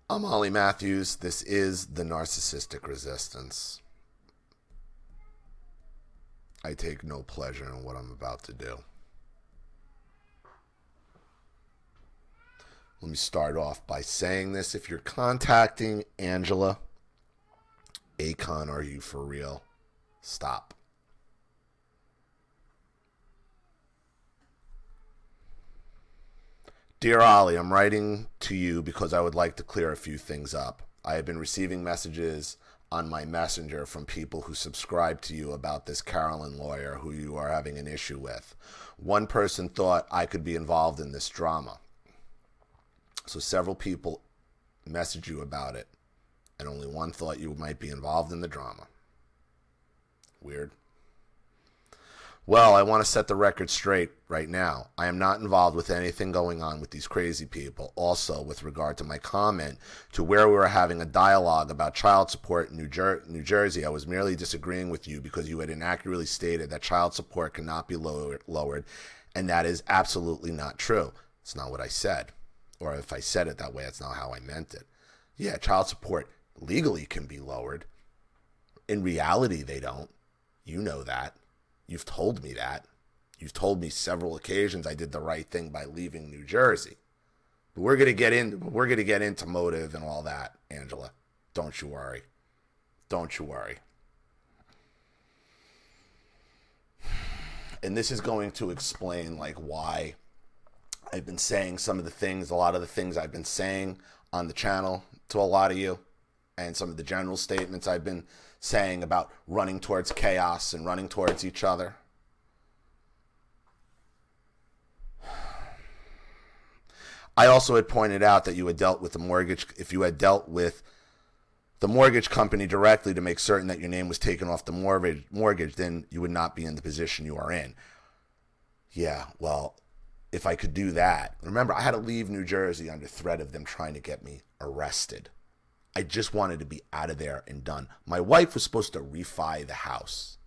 I'm Ollie Matthews. This is the Narcissistic Resistance. I take no pleasure in what I'm about to do. Let me start off by saying this. If you're contacting Angela, ACOANM, RU4REAL, stop. Dear Ollie, I'm writing to you because I would like to clear a few things up. I have been receiving messages on my messenger from people who subscribe to you about this Carolyn lawyer who you are having an issue with. One person thought I could be involved in this drama. So several people messaged you about it, and only one thought you might be involved in the drama. Weird. Well, I want to set the record straight right now. I am not involved with anything going on with these crazy people. Also, with regard to my comment to where we were having a dialogue about child support in New Jersey, I was merely disagreeing with you because you had inaccurately stated that child support cannot be lowered, and that is absolutely not true. It's not what I said. Or if I said it that way, that's not how I meant it. Yeah, child support legally can be lowered. In reality, they don't. You know that. You've told me that. You've told me several occasions I did the right thing by leaving New Jersey. But we're gonna get into motive and all that, Angela. Don't you worry. Don't you worry. And this is going to explain why I've been saying a lot of the things I've been saying on the channel to a lot of you, and some of the general statements I've been saying about running towards chaos and running towards each other. I also had pointed out that you had dealt with the mortgage, if you had dealt with the mortgage company directly to make certain that your name was taken off the mortgage, then you would not be in the position you are in. Yeah, well, if I could do that. Remember, I had to leave New Jersey under threat of them trying to get me arrested. I just wanted to be out of there and done. My wife was supposed to refi the house.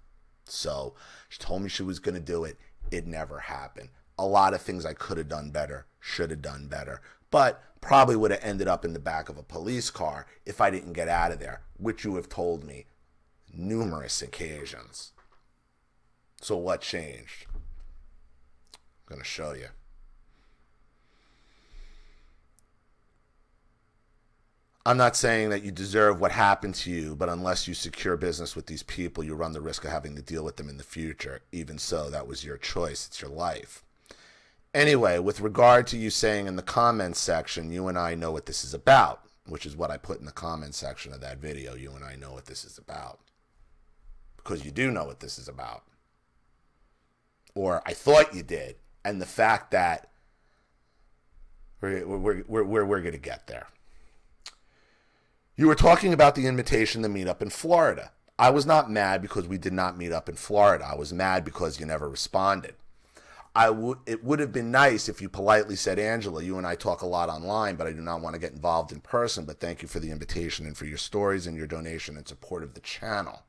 So she told me she was going to do it. It never happened. A lot of things I could have done better, should have done better, but probably would have ended up in the back of a police car if I didn't get out of there, which you have told me numerous occasions. So what changed? I'm going to show you. I'm not saying that you deserve what happened to you, but unless you secure business with these people, you run the risk of having to deal with them in the future. Even so, that was your choice. It's your life. Anyway, with regard to you saying in the comments section, you and I know what this is about, which is what I put in the comments section of that video. You and I know what this is about. Because you do know what this is about. Or I thought you did. And the fact that we're going to get there. You were talking about the invitation to meet up in Florida. I was not mad because we did not meet up in Florida. I was mad because you never responded. It would have been nice if you politely said, Angela, you and I talk a lot online, but I do not want to get involved in person. But thank you for the invitation and for your stories and your donation and support of the channel.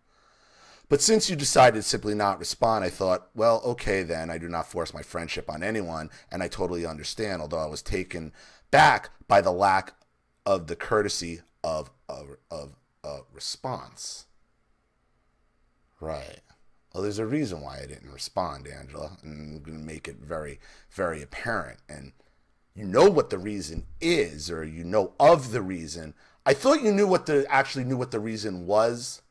But since you decided to simply not respond, I thought, well, okay, then. I do not force my friendship on anyone, and I totally understand, although I was taken back by the lack of the courtesy of a response. Right. Well, there's a reason why I didn't respond, Angela, and I'm going to make it very, very apparent. And you know what the reason is, or you know of the reason. I thought you actually knew what the reason was.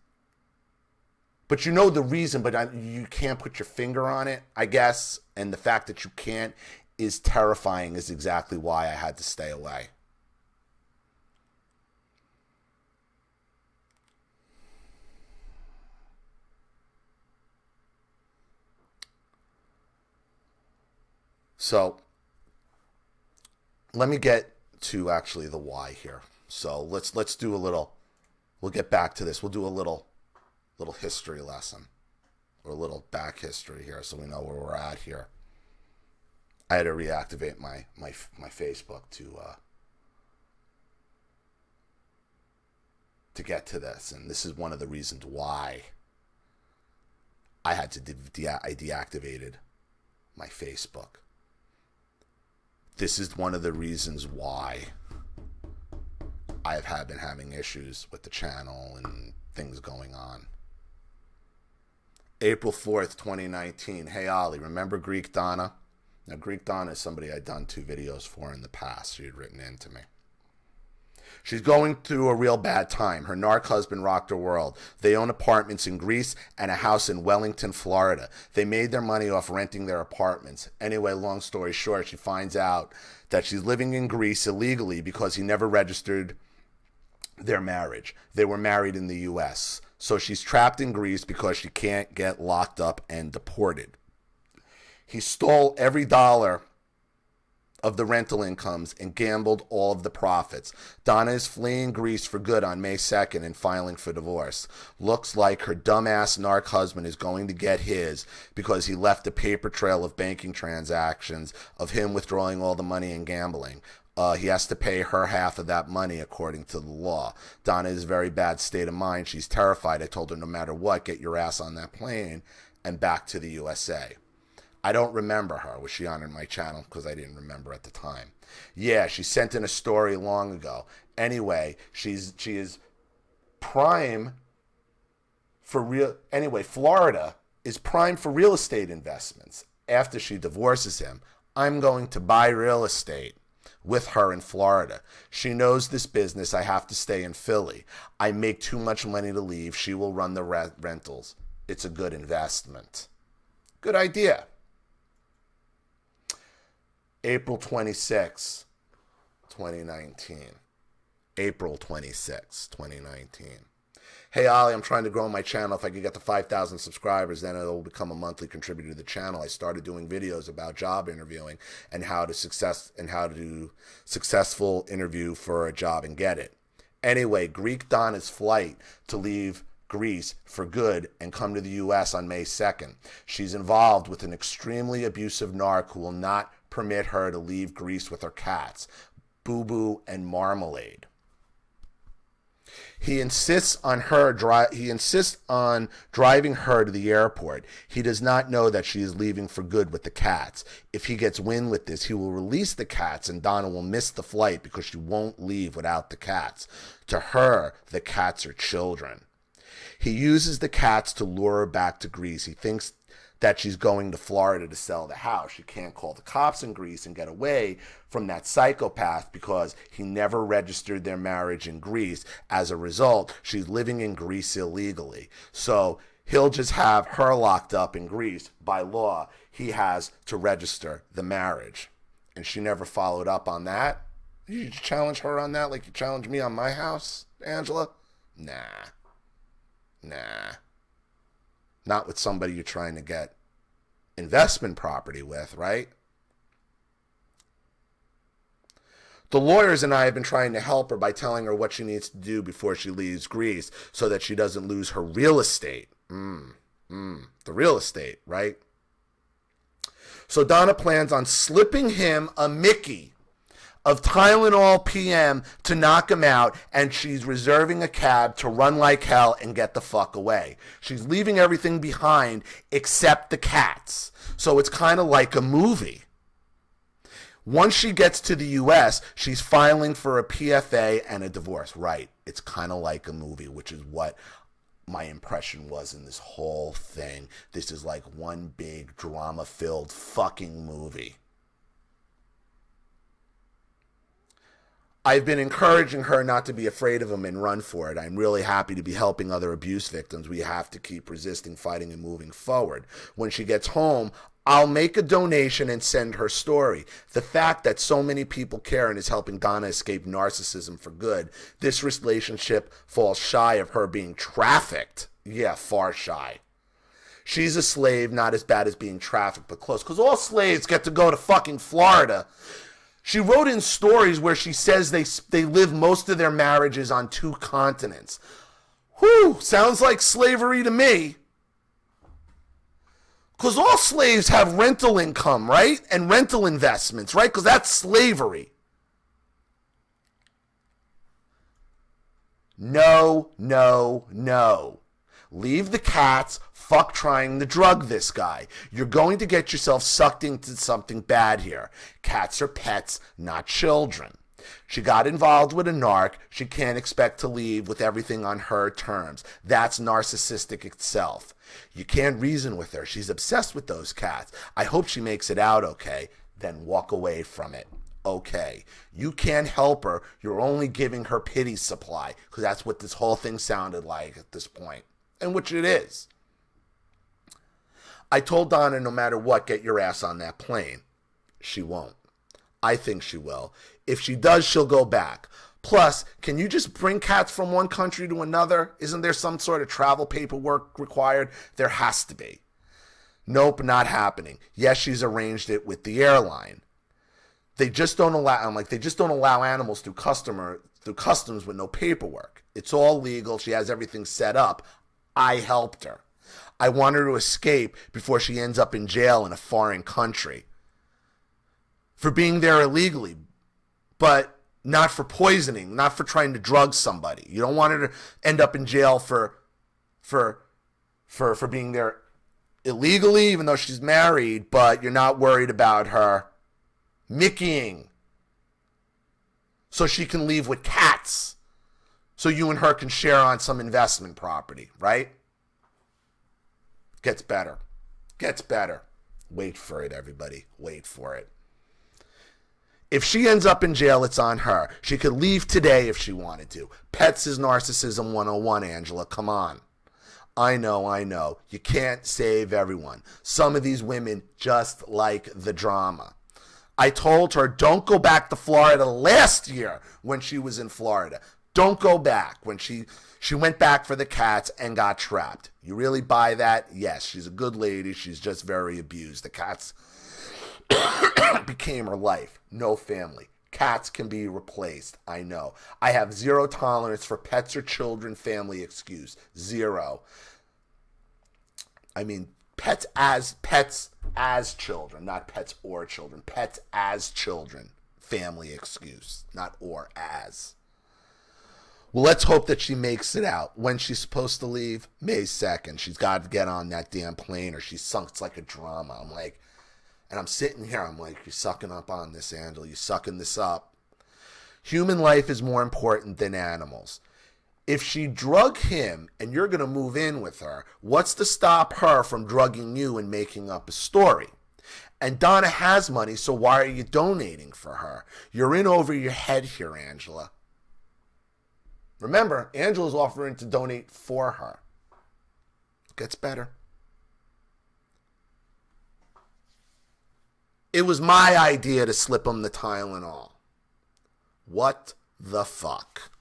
But you know the reason, but you can't put your finger on it, I guess. And the fact that you can't is terrifying, is exactly why I had to stay away. So let me get to actually the why here. So let's do a little, we'll get back to this. We'll do a little history lesson, or a little back history here, so we know where we're at here. I had to reactivate my Facebook to get to this, and this is one of the reasons why I had to I deactivated my Facebook. This is one of the reasons why I've been having issues with the channel and things going on. April 4th, 2019. Hey, Ollie, remember Greek Donna? Now, Greek Donna is somebody I'd done 2 videos for in the past. She had written in to me. She's going through a real bad time. Her narc husband rocked her world. They own apartments in Greece and a house in Wellington, Florida. They made their money off renting their apartments. Anyway, long story short, she finds out that she's living in Greece illegally because he never registered their marriage. They were married in the U.S., so she's trapped in Greece because she can't get locked up and deported. He stole every dollar of the rental incomes and gambled all of the profits. Donna is fleeing Greece for good on May 2nd and filing for divorce. Looks like her dumbass narc husband is going to get his because he left a paper trail of banking transactions of him withdrawing all the money and gambling. He has to pay her half of that money according to the law. Donna is in a very bad state of mind. She's terrified. I told her no matter what, get your ass on that plane and back to the USA. I don't remember her. Was she on my channel? Because I didn't remember at the time. Yeah, she sent in a story long ago. Anyway, she is prime for real. Anyway, Florida is prime for real estate investments. After she divorces him, I'm going to buy real estate with her in Florida. She knows this business. I have to stay in Philly. I make too much money to leave. She will run the rentals. It's a good investment. Good idea. April 26, 2019. April 26, 2019. Hey, Ollie, I'm trying to grow my channel. If I could get to 5,000 subscribers, then it'll become a monthly contributor to the channel. I started doing videos about job interviewing and how to successful interview for a job and get it. Anyway, Greek Donna's flight to leave Greece for good and come to the U.S. on May 2nd. She's involved with an extremely abusive narc who will not permit her to leave Greece with her cats, Boo Boo and Marmalade. He insists on driving her to the airport. He does not know that she is leaving for good with the cats. If he gets wind with this, he will release the cats and Donna will miss the flight because she won't leave without the cats. To her, the cats are children. He uses the cats to lure her back to Greece. He thinks that she's going to Florida to sell the house. She can't call the cops in Greece and get away from that psychopath because he never registered their marriage in Greece. As a result, she's living in Greece illegally. So he'll just have her locked up in Greece. By law, he has to register the marriage. And she never followed up on that. You challenge her on that like you challenged me on my house, Angela? Nah. Not with somebody you're trying to get investment property with, right? The lawyers and I have been trying to help her by telling her what she needs to do before she leaves Greece so that she doesn't lose her real estate. The real estate, right? So Donna plans on slipping him a Mickey of Tylenol PM to knock him out, and she's reserving a cab to run like hell and get the fuck away. She's leaving everything behind except the cats. So it's kind of like a movie. Once she gets to the U.S., she's filing for a PFA and a divorce. Right. It's kind of like a movie, which is what my impression was in this whole thing. This is like one big drama-filled fucking movie. I've been encouraging her not to be afraid of him and run for it. I'm really happy to be helping other abuse victims. We have to keep resisting, fighting, and moving forward. When she gets home, I'll make a donation and send her story. The fact that so many people care and is helping Donna escape narcissism for good, this relationship falls shy of her being trafficked. Yeah, far shy. She's a slave, not as bad as being trafficked, but close. Because all slaves get to go to fucking Florida. She wrote in stories where she says they live most of their marriages on 2 continents. Whew, sounds like slavery to me. Because all slaves have rental income, right? And rental investments, right? Because that's slavery. No. Leave the cats. Fuck trying to drug this guy. You're going to get yourself sucked into something bad here. Cats are pets, not children. She got involved with a narc. She can't expect to leave with everything on her terms. That's narcissistic itself. You can't reason with her. She's obsessed with those cats. I hope she makes it out okay. Then walk away from it. Okay. You can't help her. You're only giving her pity supply, because that's what this whole thing sounded like at this point, and which it is. I told Donna, no matter what, get your ass on that plane. She won't. I think she will. If she does, she'll go back. Plus, can you just bring cats from one country to another? Isn't there some sort of travel paperwork required? There has to be. Nope, not happening. Yes, she's arranged it with the airline. They just don't allow, they just don't allow animals through customs with no paperwork. It's all legal. She has everything set up. I helped her. I want her to escape before she ends up in jail in a foreign country for being there illegally, but not for poisoning, not for trying to drug somebody. You don't want her to end up in jail for being there illegally, even though she's married, but you're not worried about her Mickeying so she can leave with cats so you and her can share on some investment property, right? Gets better. Gets better. Wait for it, everybody. Wait for it. If she ends up in jail, it's on her. She could leave today if she wanted to. Pets is Narcissism 101, Angela. Come on. I know. You can't save everyone. Some of these women just like the drama. I told her, don't go back to Florida last year when she was in Florida. Don't go back when she went back for the cats and got trapped. You really buy that? Yes, she's a good lady. She's just very abused. The cats became her life. No family. Cats can be replaced. I know. I have zero tolerance for pets or children family excuse. Zero. I mean, pets as children, not pets or children. Pets as children. Family excuse, not or as. Well, let's hope that she makes it out. When she's supposed to leave? May 2nd. She's got to get on that damn plane or she's sunk. It's like a drama. I'm like, and I'm sitting here. I'm like, you're sucking up on this, Angela. You're sucking this up. Human life is more important than animals. If she drug him and you're going to move in with her, what's to stop her from drugging you and making up a story? And Donna has money, so why are you donating for her? You're in over your head here, Angela. Remember, Angela's offering to donate for her. Gets better. It was my idea to slip him the Tylenol. What the fuck?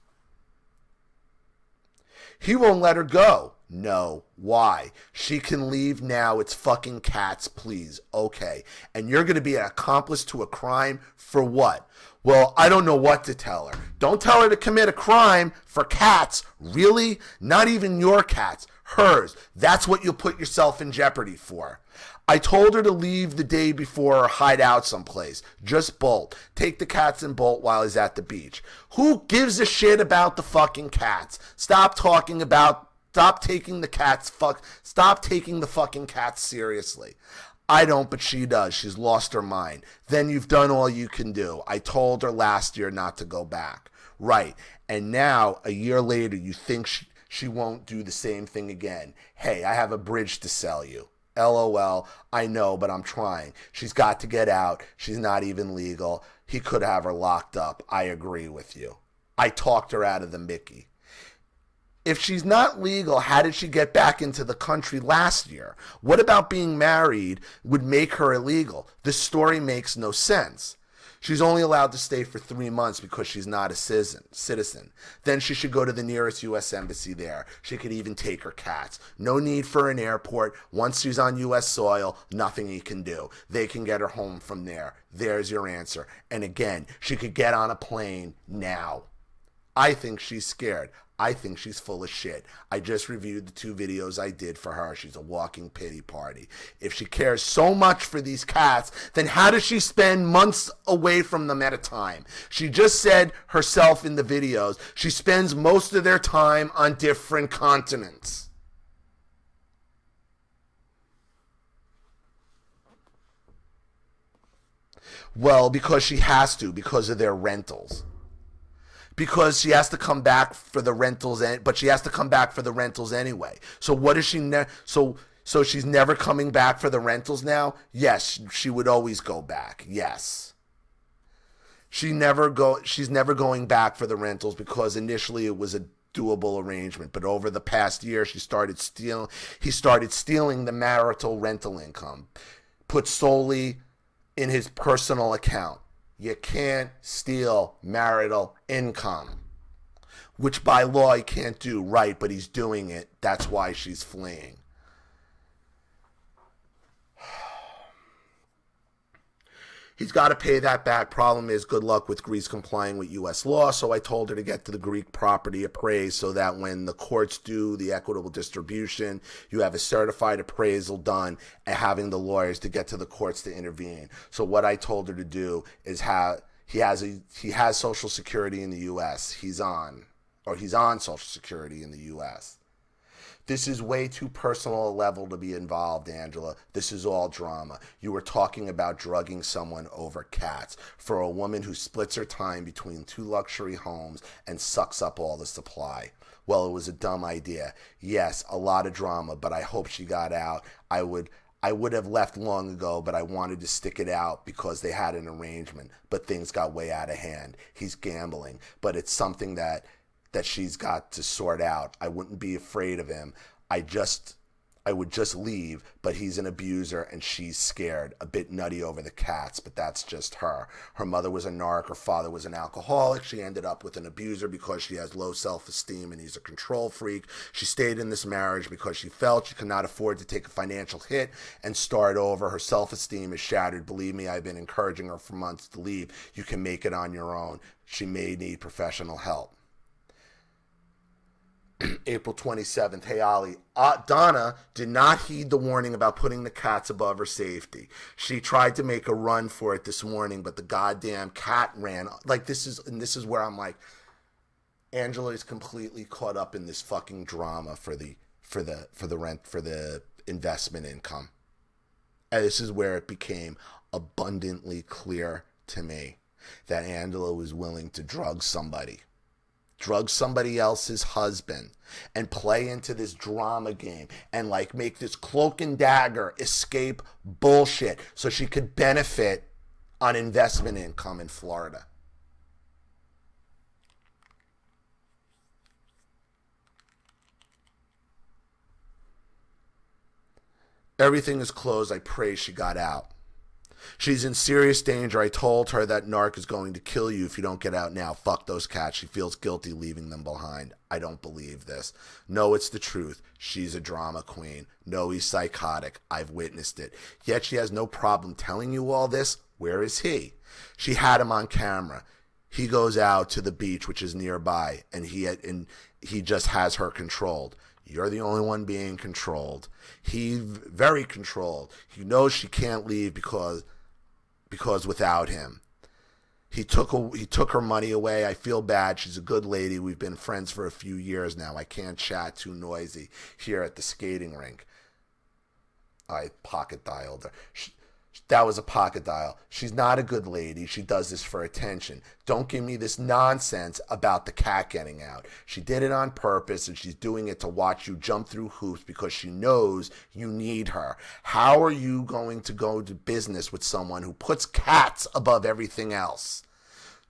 He won't let her go. No. Why? She can leave now. It's fucking cats, please. Okay. And you're going to be an accomplice to a crime for what? Well, I don't know what to tell her. Don't tell her to commit a crime for cats. Really? Not even your cats. Hers. That's what you'll put yourself in jeopardy for. I told her to leave the day before or hide out someplace. Just bolt. Take the cats and bolt while he's at the beach. Who gives a shit about the fucking cats? Stop taking the fucking cats seriously. I don't, but she does. She's lost her mind. Then you've done all you can do. I told her last year not to go back. Right. And now, a year later, you think she won't do the same thing again. Hey, I have a bridge to sell you. LOL. I know, but I'm trying. She's got to get out. She's not even legal. He could have her locked up. I agree with you. I talked her out of the Mickey. If she's not legal, how did she get back into the country last year? What about being married would make her illegal? This story makes no sense. She's only allowed to stay for 3 months because she's not a citizen. Then she should go to the nearest U.S. embassy there. She could even take her cats. No need for an airport. Once she's on U.S. soil, nothing he can do. They can get her home from there. There's your answer. And again, she could get on a plane now. I think she's scared. I think she's full of shit. I just reviewed the 2 videos I did for her. She's a walking pity party. If she cares so much for these cats, then how does she spend months away from them at a time? She just said herself in the videos, she spends most of their time on different continents. Well, because she has to, because of their rentals. because she has to come back for the rentals, but she has to come back for the rentals anyway. So what is she so she's never coming back for the rentals now? Yes, she would always go back. Yes. She's never going back for the rentals because initially it was a doable arrangement, but over the past year he started stealing the marital rental income put solely in his personal account. You can't steal marital income, which by law he can't do, right? But he's doing it. That's why she's fleeing. He's got to pay that back. Problem is, good luck with Greece complying with U.S. law. So I told her to get to the Greek property appraised so that when the courts do the equitable distribution, you have a certified appraisal done and having the lawyers to get to the courts to intervene. So what I told her to do is he has Social Security in the U.S. He's on Social Security in the U.S. This is way too personal a level to be involved, Angela. This is all drama. You were talking about drugging someone over cats. For a woman who splits her time between 2 luxury homes and sucks up all the supply. Well, it was a dumb idea. Yes, a lot of drama, but I hope she got out. I would have left long ago, but I wanted to stick it out because they had an arrangement. But things got way out of hand. He's gambling, but it's something that she's got to sort out. I wouldn't be afraid of him. I would just leave, but he's an abuser and she's scared, a bit nutty over the cats, but that's just her. Her mother was a narc, her father was an alcoholic. She ended up with an abuser because she has low self-esteem and he's a control freak. She stayed in this marriage because she felt she could not afford to take a financial hit and start over. Her self-esteem is shattered. Believe me, I've been encouraging her for months to leave. You can make it on your own. She may need professional help. April 27th. Hey, Ollie. Donna did not heed the warning about putting the cats above her safety. She tried to make a run for it this morning, but the goddamn cat ran. This is where I'm like, Angela is completely caught up in this fucking drama for the investment income. And this is where it became abundantly clear to me that Angela was willing to drug somebody else's husband and play into this drama game and make this cloak and dagger escape bullshit so she could benefit on investment income in Florida. Everything is closed. I pray she got out. She's in serious danger. I told her that narc is going to kill you if you don't get out now. Fuck those cats. She feels guilty leaving them behind. I don't believe this. No, it's the truth. She's a drama queen. No, he's psychotic. I've witnessed it. Yet she has no problem telling you all this. Where is he? She had him on camera. He goes out to the beach, which is nearby, and he just has her controlled. You're the only one being controlled. He's very controlled. He knows she can't leave because without him. He took her money away. I feel bad. She's a good lady. We've been friends for a few years now. I can't chat too noisy here at the skating rink. I pocket dialed her. That was a pocket dial. She's not a good lady. She does this for attention. Don't give me this nonsense about the cat getting out. She did it on purpose, and she's doing it to watch you jump through hoops because she knows you need her. How are you going to go to business with someone who puts cats above everything else?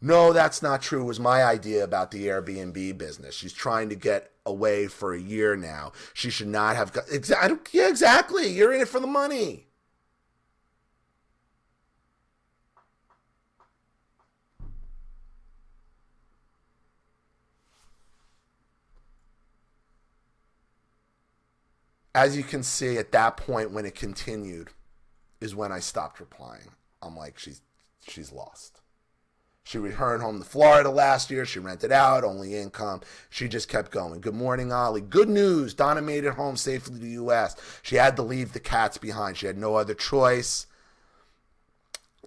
No, that's not true. It was my idea about the Airbnb business. She's trying to get away for a year now. She should not have... Yeah, exactly. You're in it for the money. As you can see, at that point when it continued is when I stopped replying. I'm like, she's lost. She returned home to Florida last year. She rented out, only income. She just kept going. Good morning, Ollie. Good news. Donna made it home safely to the U.S. She had to leave the cats behind. She had no other choice.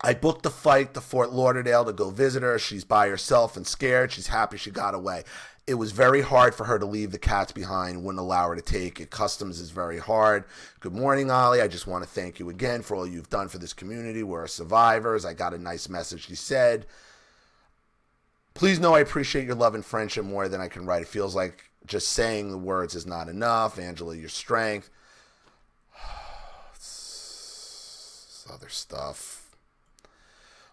I booked a flight to Fort Lauderdale to go visit her. She's by herself and scared. She's happy she got away. It was very hard for her to leave the cats behind, wouldn't allow her to take it. Customs is very hard. Good morning, Ollie. I just want to thank you again for all you've done for this community. We're survivors. I got a nice message. She said, Please know I appreciate your love and friendship more than I can write. It feels like just saying the words is not enough. Angela, your strength. This other stuff.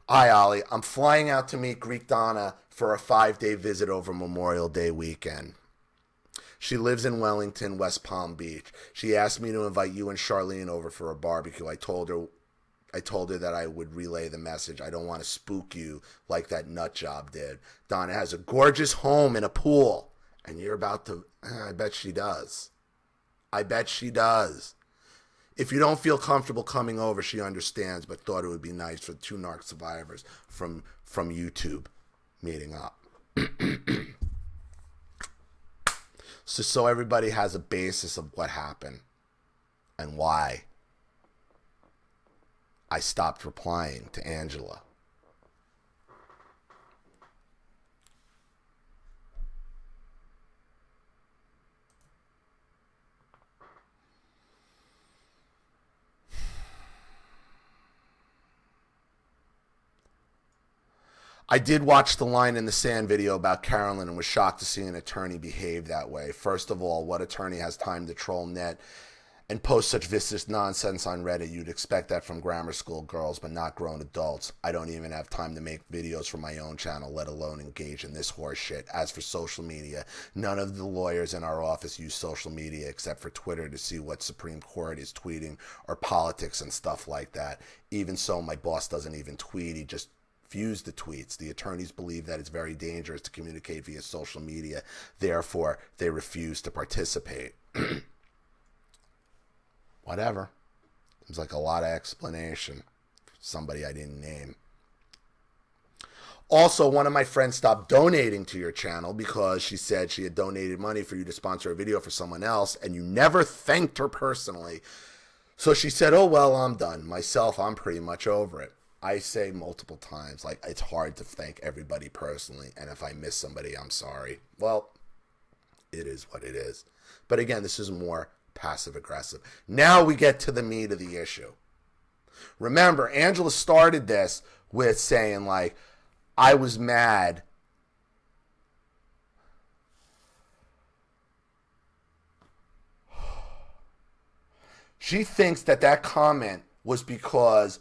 Hi, Ollie. I'm flying out to meet Greek Donna for a 5-day visit over Memorial Day weekend. She lives in Wellington, West Palm Beach. She asked me to invite you and Charlene over for a barbecue. I told her that I would relay the message. I don't want to spook you like that nut job did. Donna has a gorgeous home and a pool. And you're about to... I bet she does. I bet she does. If you don't feel comfortable coming over, she understands, but thought it would be nice for 2 narc survivors from YouTube meeting up. So everybody has a basis of what happened and why I stopped replying to Angela. I did watch the Line in the Sand video about Carolyn and was shocked to see an attorney behave that way. First of all, what attorney has time to troll net and post such vicious nonsense on Reddit? You'd expect that from grammar school girls, but not grown adults. I don't even have time to make videos for my own channel, let alone engage in this horse shit. As for social media, none of the lawyers in our office use social media except for Twitter to see what Supreme Court is tweeting or politics and stuff like that. Even so, my boss doesn't even tweet. He just views the tweets. The attorneys believe that it's very dangerous to communicate via social media. Therefore, they refuse to participate. Whatever. Seems like a lot of explanation for somebody I didn't name. Also, one of my friends stopped donating to your channel because she said she had donated money for you to sponsor a video for someone else, and you never thanked her personally. So she said, oh, well, I'm done. Myself, I'm pretty much over it. I say multiple times, like, it's hard to thank everybody personally, and if I miss somebody, I'm sorry. Well, it is what it is. But again, this is more passive-aggressive. Now we get to the meat of the issue. Remember, Angela started this with saying, like, I was mad. She thinks that comment was because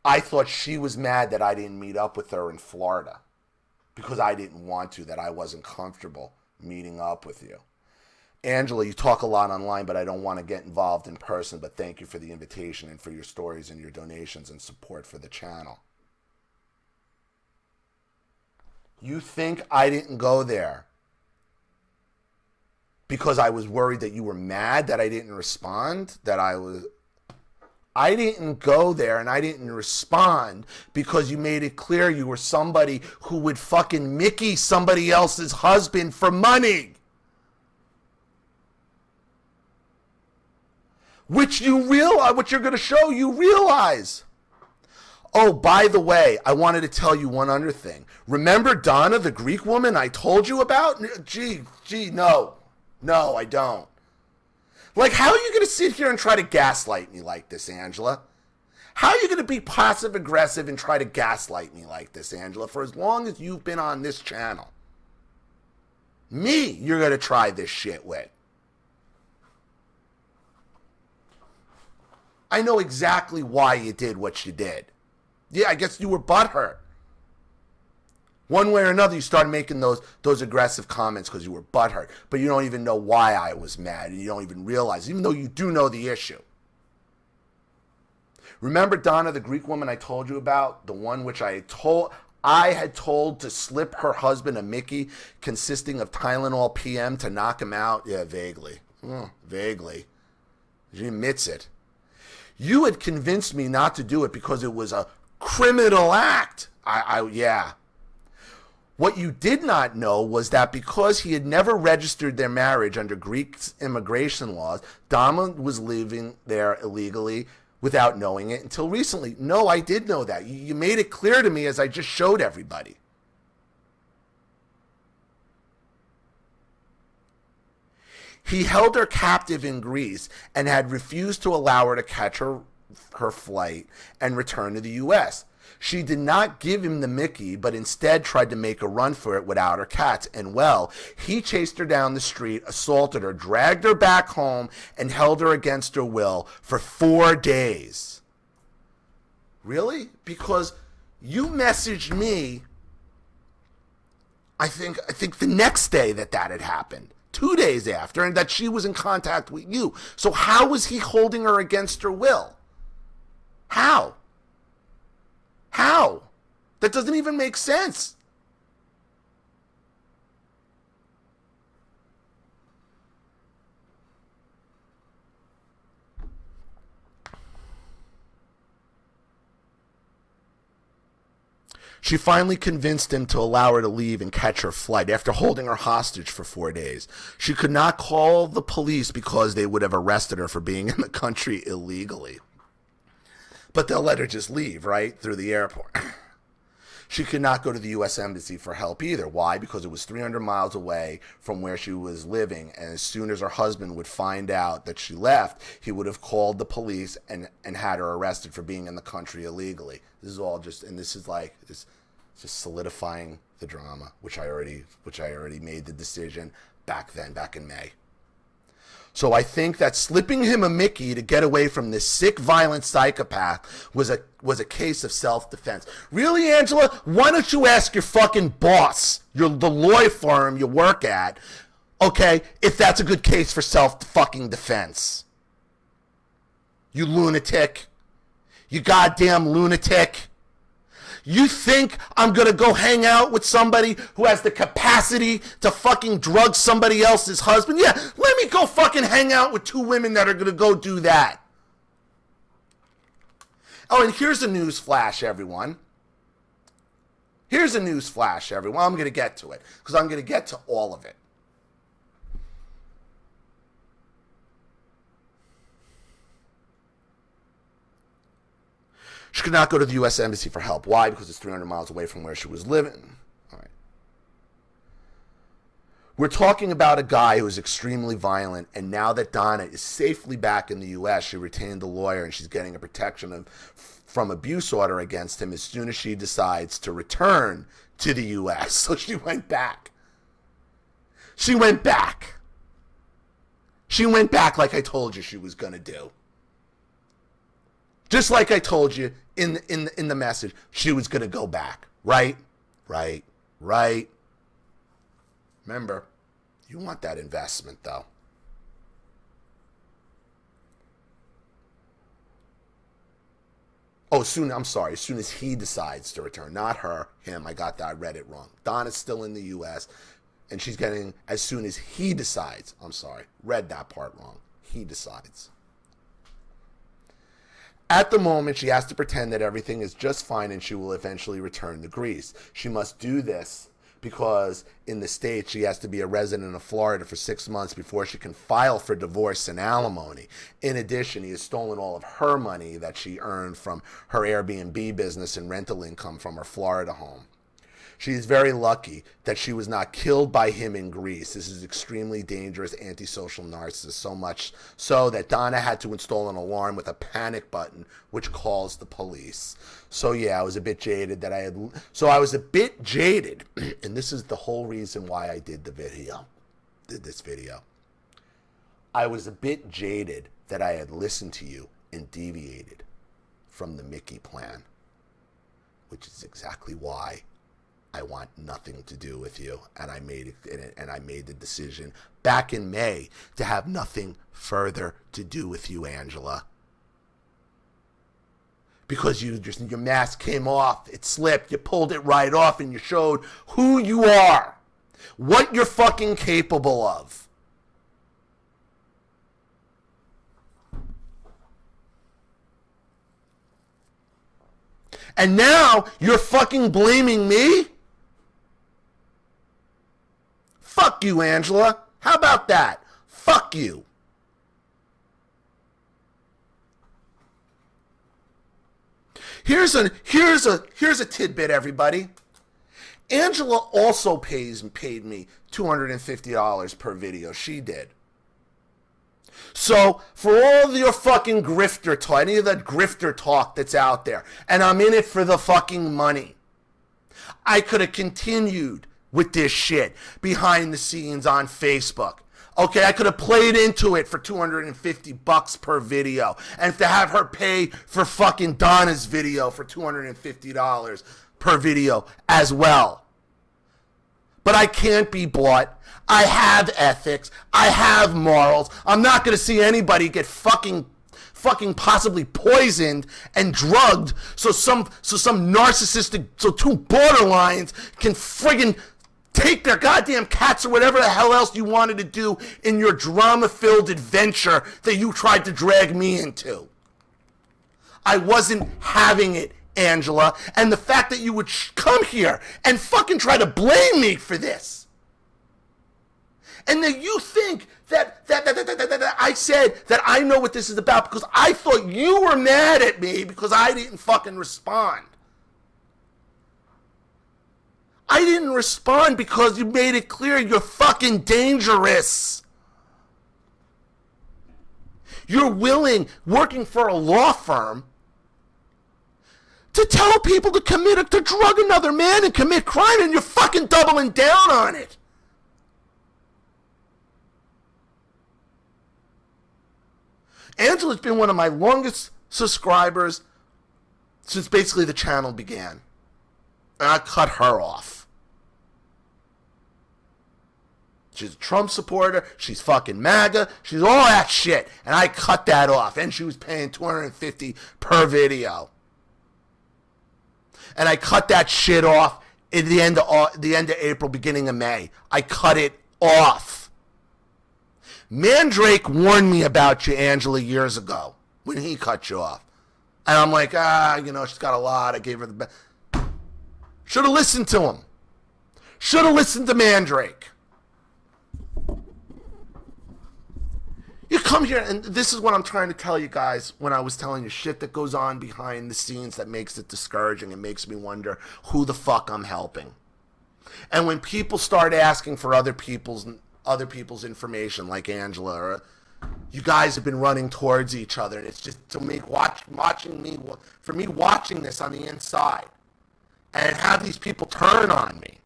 I thought she was mad that I didn't meet up with her in Florida because I didn't want to, that I wasn't comfortable meeting up with you. Angela, you talk a lot online, but I don't want to get involved in person, but thank you for the invitation and for your stories and your donations and support for the channel. You think I didn't go there because I was worried that you were mad that I didn't respond, I didn't go there and I didn't respond because you made it clear you were somebody who would fucking Mickey somebody else's husband for money. Which you realize, what you're going to show, you realize. Oh, by the way, I wanted to tell you one other thing. Remember Donna, the Greek woman I told you about? Gee, no. No, I don't. Like, how are you going to sit here and try to gaslight me like this, Angela? How are you going to be passive-aggressive and try to gaslight me like this, Angela, for as long as you've been on this channel? Me, you're going to try this shit with. I know exactly why you did what you did. Yeah, I guess you were butthurt. One way or another, you started making those aggressive comments because you were butthurt. But you don't even know why I was mad, and you don't even realize, even though you do know the issue. Remember Donna, the Greek woman I told you about? The one which I had told to slip her husband a Mickey consisting of Tylenol PM to knock him out? Yeah, vaguely. Vaguely. She admits it. You had convinced me not to do it because it was a criminal act. Yeah. What you did not know was that because he had never registered their marriage under Greek immigration laws, Donna was living there illegally without knowing it until recently. No, I did know that. You made it clear to me as I just showed everybody. He held her captive in Greece and had refused to allow her to catch her flight and return to the U.S. She did not give him the Mickey, but instead tried to make a run for it without her cats. And well, he chased her down the street, assaulted her, dragged her back home, and held her against her will for 4 days. Really? Because you messaged me, I think the next day that had happened. 2 days after, and that she was in contact with you. So how was he holding her against her will? How? How? That doesn't even make sense. She finally convinced him to allow her to leave and catch her flight after holding her hostage for 4 days. She could not call the police because they would have arrested her for being in the country illegally. But they'll let her just leave, right? Through the airport. She could not go to the U.S. Embassy for help either. Why? Because it was 300 miles away from where she was living, and as soon as her husband would find out that she left, he would have called the police and had her arrested for being in the country illegally. This is all just, and this is like, this just solidifying the drama, which I already made the decision back then, back in May. So I think that slipping him a Mickey to get away from this sick, violent psychopath was a case of self-defense. Really, Angela? Why don't you ask your fucking boss, the law firm you work at, okay, if that's a good case for self-fucking defense? You lunatic. You goddamn lunatic. You think I'm going to go hang out with somebody who has the capacity to fucking drug somebody else's husband? Yeah, let me go fucking hang out with 2 women that are going to go do that. Oh, and here's a news flash, everyone. Here's a news flash, everyone. I'm going to get to it because I'm going to get to all of it. She could not go to the U.S. Embassy for help. Why? Because it's 300 miles away from where she was living. All right. We're talking about a guy who is extremely violent, and now that Donna is safely back in the U.S., she retained a lawyer, and she's getting a protection from abuse order against him as soon as she decides to return to the U.S. So she went back. She went back. She went back like I told you she was going to do. Just like I told you in the message, she was going to go back. Right? Remember, you want that investment, though. Oh, as soon as he decides to return. Not her, him. I read it wrong. Donna's still in the U.S., and she's getting, as soon as he decides. Read that part wrong. He decides. At the moment, she has to pretend that everything is just fine and she will eventually return to Greece. She must do this because in the States, she has to be a resident of Florida for 6 months before she can file for divorce and alimony. In addition, he has stolen all of her money that she earned from her Airbnb business and rental income from her Florida home. She is very lucky that she was not killed by him in Greece. This is extremely dangerous antisocial narcissist, so much so that Donna had to install an alarm with a panic button, which calls the police. So yeah, I was a bit jaded, and this is the whole reason why I did this video. I was a bit jaded that I had listened to you and deviated from the Mickey plan, which is exactly why I want nothing to do with you, and I made the decision back in May to have nothing further to do with you, Angela. Because your mask came off, it slipped, you pulled it right off, and you showed who you are, what you're fucking capable of. And now you're fucking blaming me? Fuck you, Angela. How about that? Fuck you. Here's a tidbit, everybody. Angela also paid me $250 per video. She did. So for all of your fucking grifter talk, any of that grifter talk that's out there, and I'm in it for the fucking money, I could have continued with this shit behind the scenes on Facebook. Okay, I could have played into it for $250 per video. And to have her pay for fucking Donna's video for $250 per video as well. But I can't be bought. I have ethics. I have morals. I'm not going to see anybody get fucking possibly poisoned and drugged so some narcissistic, so two borderlines can friggin' take their goddamn cats or whatever the hell else you wanted to do in your drama-filled adventure that you tried to drag me into. I wasn't having it, Angela, and the fact that you would come here and fucking try to blame me for this, and that you think that I said that I know what this is about because I thought you were mad at me because I didn't fucking respond. I didn't respond because you made it clear you're fucking dangerous. You're willing, working for a law firm, to tell people to drug another man and commit crime, and you're fucking doubling down on it. Angela's been one of my longest subscribers since basically the channel began. And I cut her off. She's a Trump supporter. She's fucking MAGA. She's all that shit. And I cut that off. And she was paying $250 per video. And I cut that shit off at the end of April, beginning of May. I cut it off. Mandrake warned me about you, Angela, years ago when he cut you off. And I'm like, she's got a lot. I gave her the best. Should have listened to him. Should have listened to Mandrake. You come here, and this is what I'm trying to tell you guys when I was telling you shit that goes on behind the scenes that makes it discouraging and makes me wonder who the fuck I'm helping. And when people start asking for other people's information, like Angela, or you guys have been running towards each other, and it's just to make watching this on the inside, and have these people turn on me,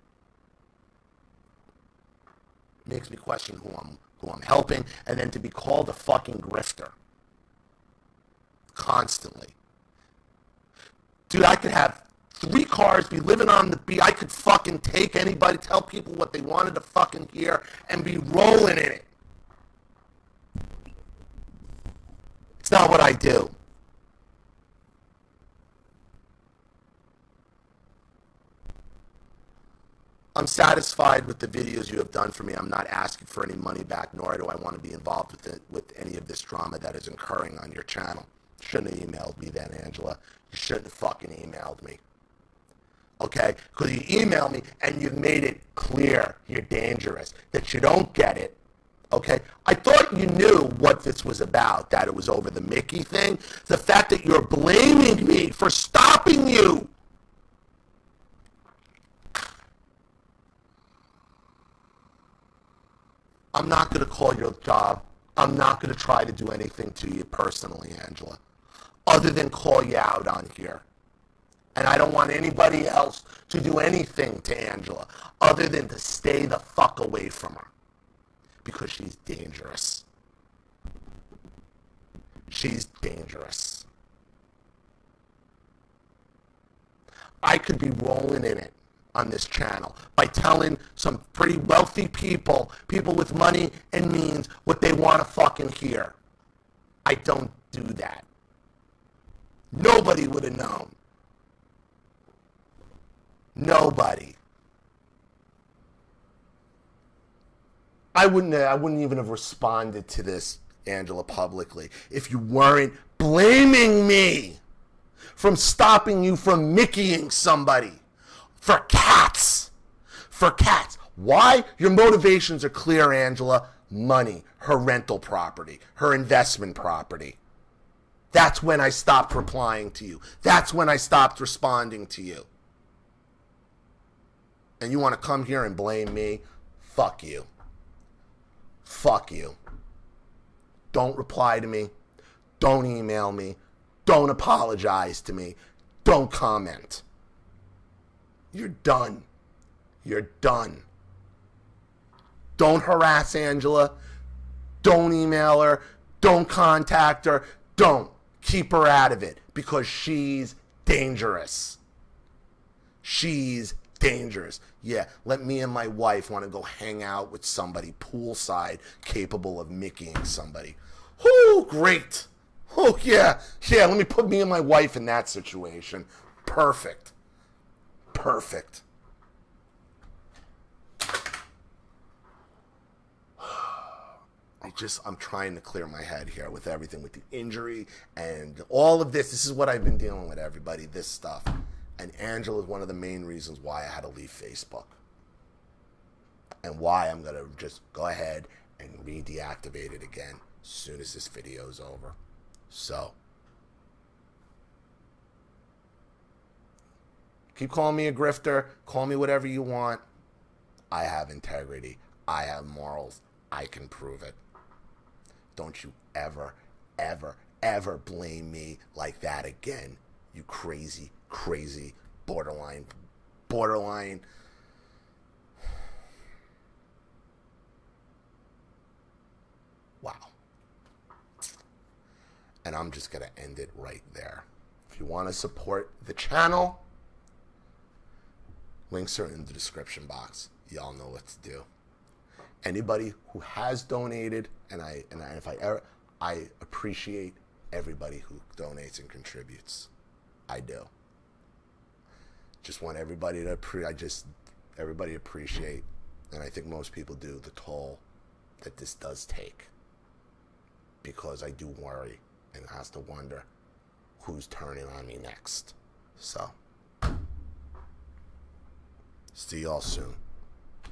makes me question who I'm helping, and then to be called a fucking grifter constantly. Dude, I could have 3 cars, be living on the beach. I could fucking take anybody, tell people what they wanted to fucking hear, and be rolling in it. It's not what I do. I'm satisfied with the videos you have done for me. I'm not asking for any money back, nor do I want to be involved with any of this drama that is occurring on your channel. You shouldn't have emailed me then, Angela. You shouldn't have fucking emailed me. Okay? Because you emailed me and you've made it clear you're dangerous, that you don't get it. Okay? I thought you knew what this was about, that it was over the Mickey thing. The fact that you're blaming me for stopping you. I'm not going to call your job. I'm not going to try to do anything to you personally, Angela, other than call you out on here. And I don't want anybody else to do anything to Angela other than to stay the fuck away from her, because she's dangerous. She's dangerous. I could be rolling in it on this channel by telling some pretty wealthy people with money and means, what they want to fucking hear. I don't do that. Nobody would have known. Nobody. I wouldn't even have responded to this, Angela, publicly if you weren't blaming me from stopping you from Mickeying somebody. For cats. For cats. Why? Your motivations are clear, Angela. Money. Her rental property. Her investment property. That's when I stopped replying to you. That's when I stopped responding to you. And you want to come here and blame me? Fuck you. Fuck you. Don't reply to me. Don't email me. Don't apologize to me. Don't comment. You're done. You're done. Don't harass Angela. Don't email her. Don't contact her. Don't. Keep her out of it because she's dangerous. She's dangerous. Yeah, let me and my wife want to go hang out with somebody poolside capable of micking somebody. Oh, great. Oh, yeah. Yeah, let me put me and my wife in that situation. Perfect. Perfect. I'm trying to clear my head here with everything, with the injury and all of this. This is what I've been dealing with, everybody, this stuff. And Angela is one of the main reasons why I had to leave Facebook. And why I'm going to just go ahead and re-deactivate it again as soon as this video is over. So, keep calling me a grifter. Call me whatever you want. I have integrity. I have morals. I can prove it. Don't you ever, ever, ever blame me like that again. You crazy, crazy, borderline. Wow. And I'm just going to end it right there. If you want to support the channel, links are in the description box. Y'all know what to do. Anybody who has donated, and I appreciate everybody who donates and contributes. I do. Just want everybody to everybody appreciate, and I think most people do, the toll that this does take. Because I do worry and has to wonder who's turning on me next. So, see y'all soon.